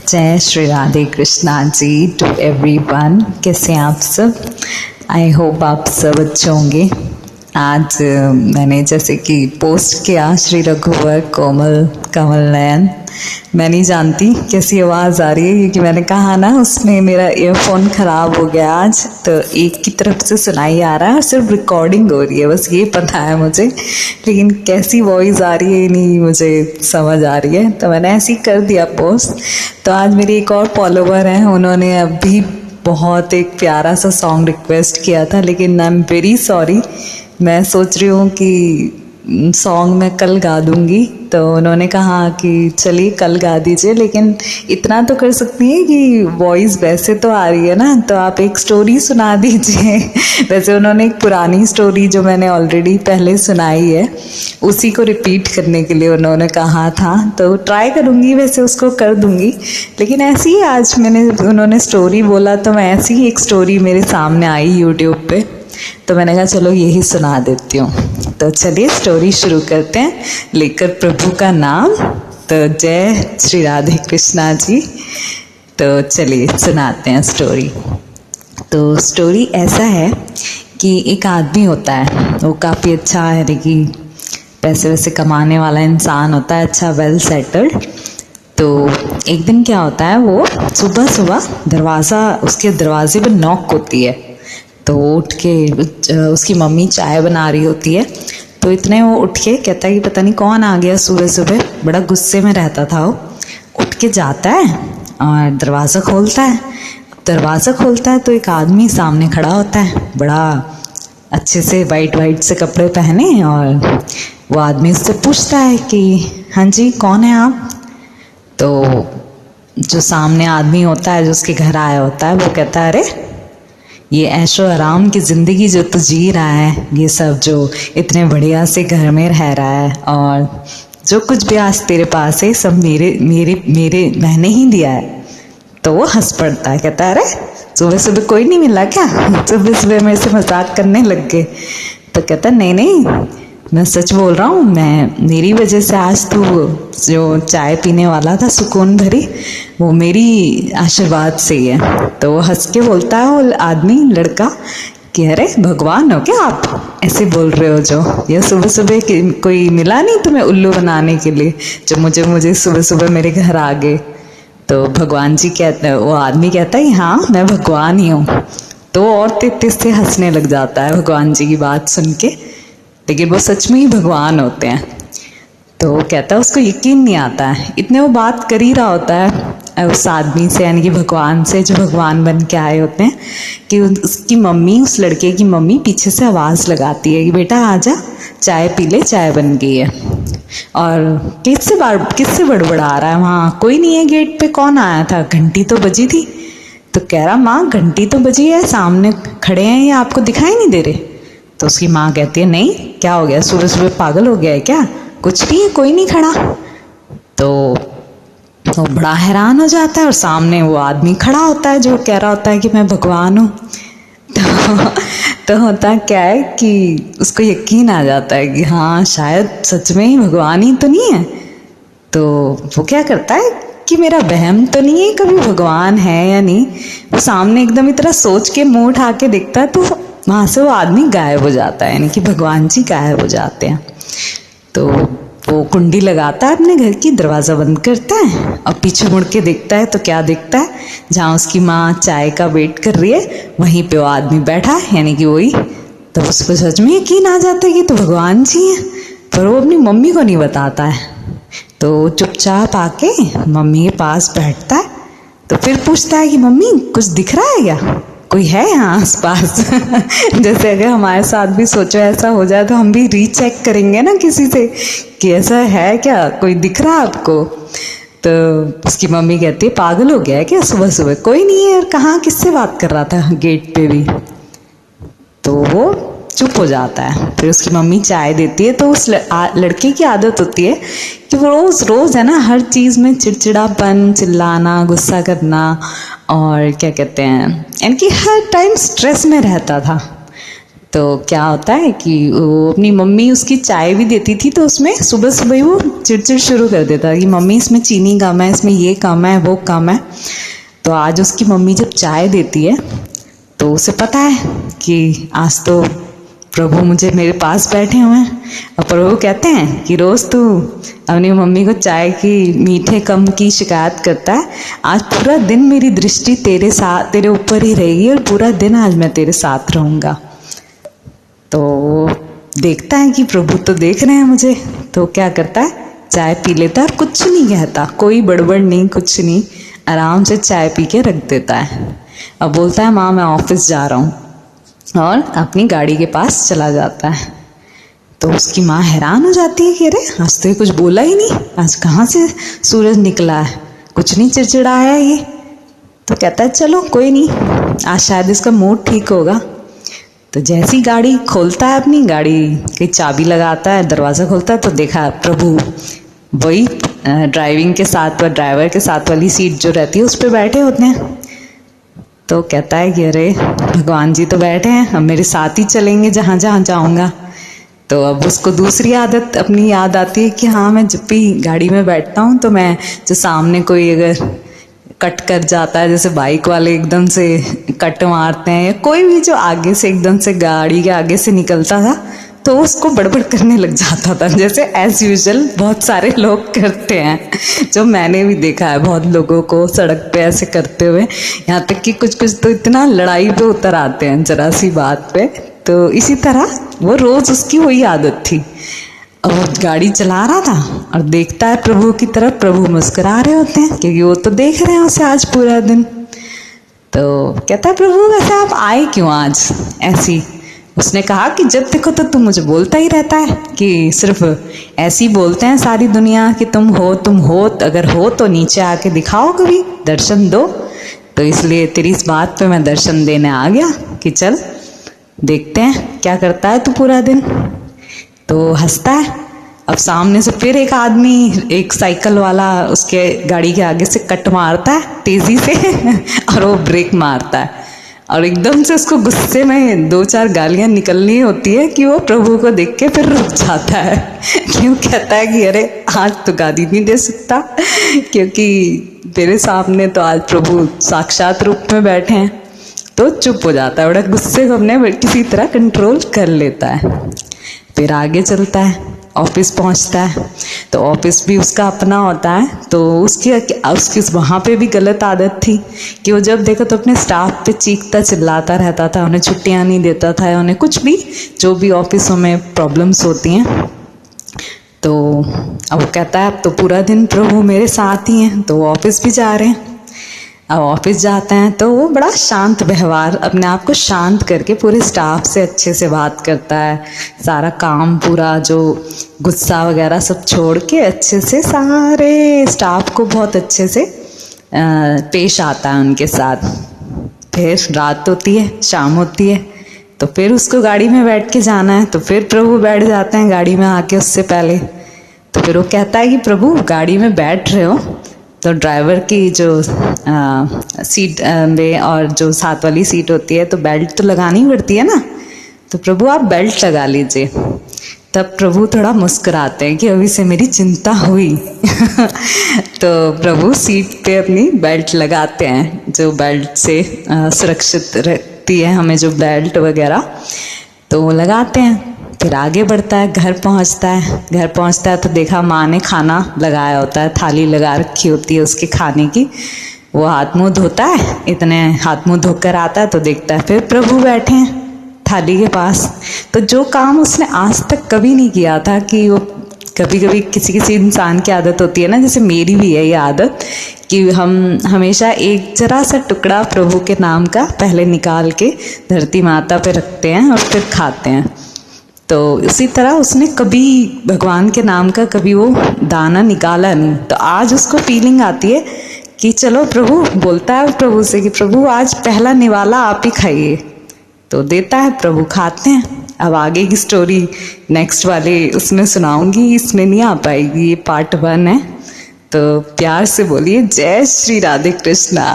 जय Shri Radhe Krishna ji to everyone. कैसे हैं आप सब? आई होप आप सब अच्छे होंगे। आज मैंने जैसे कि पोस्ट किया श्री रघुवर कोमल कमल नयन। मैं नहीं जानती कैसी आवाज़ आ रही है क्योंकि मैंने कहा ना उसमें मेरा ईयरफोन ख़राब हो गया आज, तो एक की तरफ से सुनाई आ रहा है और सिर्फ रिकॉर्डिंग हो रही है, बस ये पता है मुझे, लेकिन कैसी वॉइस आ रही है नहीं मुझे समझ आ रही है। तो मैंने ऐसे ही कर दिया पोस्ट। तो आज मेरी एक और फॉलोवर हैं, उन्होंने अभी बहुत एक प्यारा सा सॉन्ग रिक्वेस्ट किया था, लेकिन आई एम वेरी सॉरी। मैं सोच रही हूँ कि सॉन्ग मैं कल गा दूँगी, तो उन्होंने कहा कि चलिए कल गा दीजिए, लेकिन इतना तो कर सकती हैं कि वॉइस वैसे तो आ रही है ना, तो आप एक स्टोरी सुना दीजिए। वैसे उन्होंने एक पुरानी स्टोरी जो मैंने ऑलरेडी पहले सुनाई है उसी को रिपीट करने के लिए उन्होंने कहा था, तो ट्राई करूँगी, वैसे उसको कर दूँगी। लेकिन ऐसी ही आज उन्होंने स्टोरी बोला तो मैं ऐसी ही एक स्टोरी मेरे सामने आई यूट्यूब पे, तो मैंने कहा चलो यही सुना देती हूँ। तो चलिए स्टोरी शुरू करते हैं लेकर प्रभु का नाम। तो जय श्री राधे कृष्णा जी। तो चलिए सुनाते हैं स्टोरी। तो स्टोरी ऐसा है कि एक आदमी होता है, वो काफ़ी अच्छा है कि पैसे वैसे कमाने वाला इंसान होता है, अच्छा वेल सेटल्ड। तो एक दिन क्या होता है, वो सुबह सुबह उसके दरवाजे पर नॉक होती है। तो उठ के उसकी मम्मी चाय बना रही होती है, तो इतने वो उठ के कहता है कि पता नहीं कौन आ गया सुबह सुबह। बड़ा गुस्से में रहता था वो। उठ के जाता है और दरवाज़ा खोलता है तो एक आदमी सामने खड़ा होता है, बड़ा अच्छे से वाइट से कपड़े पहने, और वो आदमी उससे पूछता है कि हाँ जी कौन है आप? तो जो सामने आदमी होता है जो उसके घर आया होता है वो कहता है अरे ये ऐशो आराम की ज़िंदगी जो तू जी रहा है, ये सब जो इतने बढ़िया से घर में रह रहा है, और जो कुछ भी आज तेरे पास है सब मेरे मैंने ही दिया है। तो वो हंस पड़ता है, कहता है अरे सुबह सुबह कोई नहीं मिला क्या? सुबह सुबह मेरे से मजाक करने लग गए। तो कहता नहीं मैं सच बोल रहा हूँ, मेरी वजह से आज तू जो चाय पीने वाला था सुकून भरी, वो मेरी आशीर्वाद से ही है। तो वो हंस के बोलता है वो आदमी लड़का कि अरे भगवान हो क्या आप, ऐसे बोल रहे हो जो ये सुबह सुबह कोई मिला नहीं तुम्हें उल्लू बनाने के लिए जो मुझे सुबह सुबह मेरे घर आ गए? तो भगवान जी कहते हैं, वो आदमी कहता है हाँ मैं भगवान ही हूँ। तो वो और तेज से हंसने लग जाता है भगवान जी की बात सुन के, लेकिन वो सच में ही भगवान होते हैं। तो वो कहता है उसको यकीन नहीं आता है, इतने वो बात कर ही रहा होता है उस आदमी से, यानी कि भगवान से जो भगवान बन के आए होते हैं, कि उसकी मम्मी, उस लड़के की मम्मी पीछे से आवाज़ लगाती है कि बेटा आजा चाय पी ले, चाय बन गई है। और किससे बड़बड़ा रहा है, वहाँ कोई नहीं है गेट पे, कौन आया था? घंटी तो बजी थी। तो कह रहा माँ घंटी तो बजी है, सामने खड़े हैं, ये आपको दिखाई नहीं दे रहे? तो उसकी माँ कहती है नहीं क्या हो गया, सुबह सुबह पागल हो गया है क्या? कुछ नहीं है, कोई नहीं खड़ा। तो वो बड़ा हैरान हो जाता है, और सामने वो आदमी खड़ा होता है जो कह रहा होता है कि मैं भगवान हूँ। तो होता क्या है कि उसको यकीन आ जाता है कि हाँ शायद सच में ही भगवान ही तो नहीं है। तो वो क्या करता है कि मेरा वहम तो नहीं है, कभी भगवान है या नहीं। वो सामने एकदम इतना सोच के मुंह उठा के देखता है, तो वहाँ से वो आदमी गायब हो जाता है, यानी कि भगवान जी गायब हो जाते हैं। तो वो कुंडी लगाता है अपने घर की, दरवाज़ा बंद करता है और पीछे मुड़ के देखता है तो क्या देखता है, जहाँ उसकी माँ चाय का वेट कर रही है वहीं पे वो आदमी बैठा है, यानी कि वही। तो उसको सच में यकीन आ जाता है कि तो भगवान जी हैं, पर वो अपनी मम्मी को नहीं बताता है। तो चुपचाप आके मम्मी के पास बैठता है, तो फिर पूछता है कि मम्मी कुछ दिख रहा है क्या, कोई है यहाँ आस पास? जैसे अगर हमारे साथ भी सोचो ऐसा हो जाए तो हम भी रीचेक करेंगे ना किसी से कि ऐसा है क्या, कोई दिख रहा है आपको? तो उसकी मम्मी कहती है पागल हो गया है क्या, सुबह सुबह कोई नहीं है, और कहाँ किससे बात कर रहा था गेट पे भी? तो वो चुप हो जाता है। फिर उसकी मम्मी चाय देती है, तो उस लड़के की आदत होती है कि वो रोज़ है ना हर चीज़ में चिड़चिड़ापन, चिल्लाना, गुस्सा करना, और क्या कहते हैं, यानी कि हर टाइम स्ट्रेस में रहता था। तो क्या होता है कि वो अपनी मम्मी उसकी चाय भी देती थी, तो उसमें सुबह सुबह ही वो चिड़चिड़ शुरू कर देता कि मम्मी इसमें चीनी कम है, इसमें ये कम है, वो कम है। तो आज उसकी मम्मी जब चाय देती है तो उसे पता है कि आज तो प्रभु मुझे मेरे पास बैठे हुए हैं, और प्रभु कहते हैं कि रोज़ तू अपनी मम्मी को चाय की मीठे कम की शिकायत करता है, आज पूरा दिन मेरी दृष्टि तेरे ऊपर ही रहेगी और पूरा दिन आज मैं तेरे साथ रहूँगा। तो देखता है कि प्रभु तो देख रहे हैं मुझे, तो क्या करता है, चाय पी लेता है और कुछ नहीं कहता, कोई बड़बड़ नहीं, कुछ नहीं, आराम से चाय पी के रख देता है। अब बोलता है माँ मैं ऑफिस जा रहा हूँ, और अपनी गाड़ी के पास चला जाता है। तो उसकी माँ हैरान हो जाती है कि अरे आज तो ये कुछ बोला ही नहीं, आज कहाँ से सूरज निकला है, कुछ नहीं चिड़चिड़ाया है ये। तो कहता है चलो कोई नहीं, आज शायद इसका मूड ठीक होगा। तो जैसी गाड़ी खोलता है, अपनी गाड़ी की चाबी लगाता है, दरवाज़ा खोलता है, तो देखा प्रभु वही ड्राइविंग के साथ व ड्राइवर के साथ वाली सीट जो रहती है उस पर बैठे होते हैं। तो कहता है कि अरे भगवान जी तो बैठे हैं, अब मेरे साथ ही चलेंगे जहाँ जहाँ जाऊँगा। तो अब उसको दूसरी आदत अपनी याद आती है कि हाँ मैं जब भी गाड़ी में बैठता हूँ तो मैं जो सामने कोई अगर कट कर जाता है, जैसे बाइक वाले एकदम से कट मारते हैं, या कोई भी जो आगे से एकदम से गाड़ी के आगे से निकलता था तो उसको बड़बड़ करने लग जाता था, जैसे एज यूजुअल बहुत सारे लोग करते हैं, जो मैंने भी देखा है बहुत लोगों को सड़क पे ऐसे करते हुए। यहाँ तक कि कुछ कुछ तो इतना लड़ाई पे उतर आते हैं जरा सी बात पे। तो इसी तरह वो रोज़ उसकी वही आदत थी। और वो गाड़ी चला रहा था और देखता है प्रभु की तरफ, प्रभु मुस्कुरा रहे होते हैं क्योंकि वो तो देख रहे हैं उसे आज पूरा दिन। तो कहता है प्रभु वैसे आप आए क्यों आज ऐसी? उसने कहा कि जब देखो तो तुम मुझे बोलता ही रहता है कि सिर्फ ऐसी बोलते हैं सारी दुनिया कि तुम हो, अगर हो तो नीचे आके दिखाओ, कभी दर्शन दो। तो इसलिए तेरी इस बात पे मैं दर्शन देने आ गया कि चल देखते हैं क्या करता है तू पूरा दिन। तो हंसता है। अब सामने से फिर एक आदमी, एक साइकिल वाला उसके गाड़ी के आगे से कट मारता है तेजी से और वो ब्रेक मारता है, और एकदम से उसको गुस्से में 2-4 गालियां निकलनी होती है कि वो प्रभु को देख के फिर रुक जाता है। क्यों? कहता है कि अरे आज तो गाली नहीं दे सकता क्योंकि तेरे सामने तो आज प्रभु साक्षात रूप में बैठे हैं। तो चुप हो जाता है, बड़ा गुस्से को अपने किसी तरह कंट्रोल कर लेता है। फिर आगे चलता है, ऑफिस पहुंचता है। तो ऑफिस भी उसका अपना होता है। तो उसकी वहाँ पे भी गलत आदत थी कि वो जब देखो तो अपने स्टाफ पे चीखता चिल्लाता रहता था, उन्हें छुट्टियाँ नहीं देता था, उन्हें कुछ भी जो भी ऑफिसों में प्रॉब्लम्स होती हैं। तो अब वो कहता है अब तो पूरा दिन प्रभु मेरे साथ ही हैं, तो वो ऑफिस भी जा रहे हैं। अब ऑफिस जाते हैं तो वो बड़ा शांत व्यवहार, अपने आप को शांत करके पूरे स्टाफ से अच्छे से बात करता है। सारा काम पूरा जो गुस्सा वगैरह सब छोड़ के अच्छे से सारे स्टाफ को बहुत अच्छे से पेश आता है उनके साथ। फिर रात होती है, शाम होती है, तो फिर उसको गाड़ी में बैठ के जाना है। तो फिर प्रभु बैठ जाते हैं गाड़ी में आके उससे पहले। तो फिर वो कहता है कि प्रभु गाड़ी में बैठ रहे हो तो ड्राइवर की जो सीट में और जो साथ वाली सीट होती है तो बेल्ट तो लगानी पड़ती है ना, तो प्रभु आप बेल्ट लगा लीजिए। तब प्रभु थोड़ा मुस्कुराते हैं कि अभी से मेरी चिंता हुई तो प्रभु सीट पे अपनी बेल्ट लगाते हैं, जो बेल्ट से सुरक्षित रखती है हमें, जो बेल्ट वगैरह, तो वो लगाते हैं। फिर आगे बढ़ता है, घर पहुंचता है तो देखा माँ ने खाना लगाया होता है, थाली लगा रखी होती है उसके खाने की। वो हाथ मुंह धोता है, इतने हाथ मुंह धोकर आता है तो देखता है फिर प्रभु बैठे हैं थाली के पास। तो जो काम उसने आज तक कभी नहीं किया था, कि वो कभी कभी किसी इंसान की आदत होती है ना, जैसे मेरी भी है ये आदत कि हम हमेशा एक जरा सा टुकड़ा प्रभु के नाम का पहले निकाल के धरती माता पे रखते हैं और फिर खाते हैं। तो उसी तरह उसने कभी भगवान के नाम का कभी वो दाना निकाला नहीं। तो आज उसको फीलिंग आती है कि चलो प्रभु, बोलता है प्रभु से कि प्रभु आज पहला निवाला आप ही खाइए। तो देता है प्रभु, खाते हैं। अब आगे की स्टोरी नेक्स्ट वाले उसमें सुनाऊंगी, इसमें नहीं आ पाएगी, ये पार्ट 1 है। तो प्यार से बोलिए जय श्री राधे कृष्णा।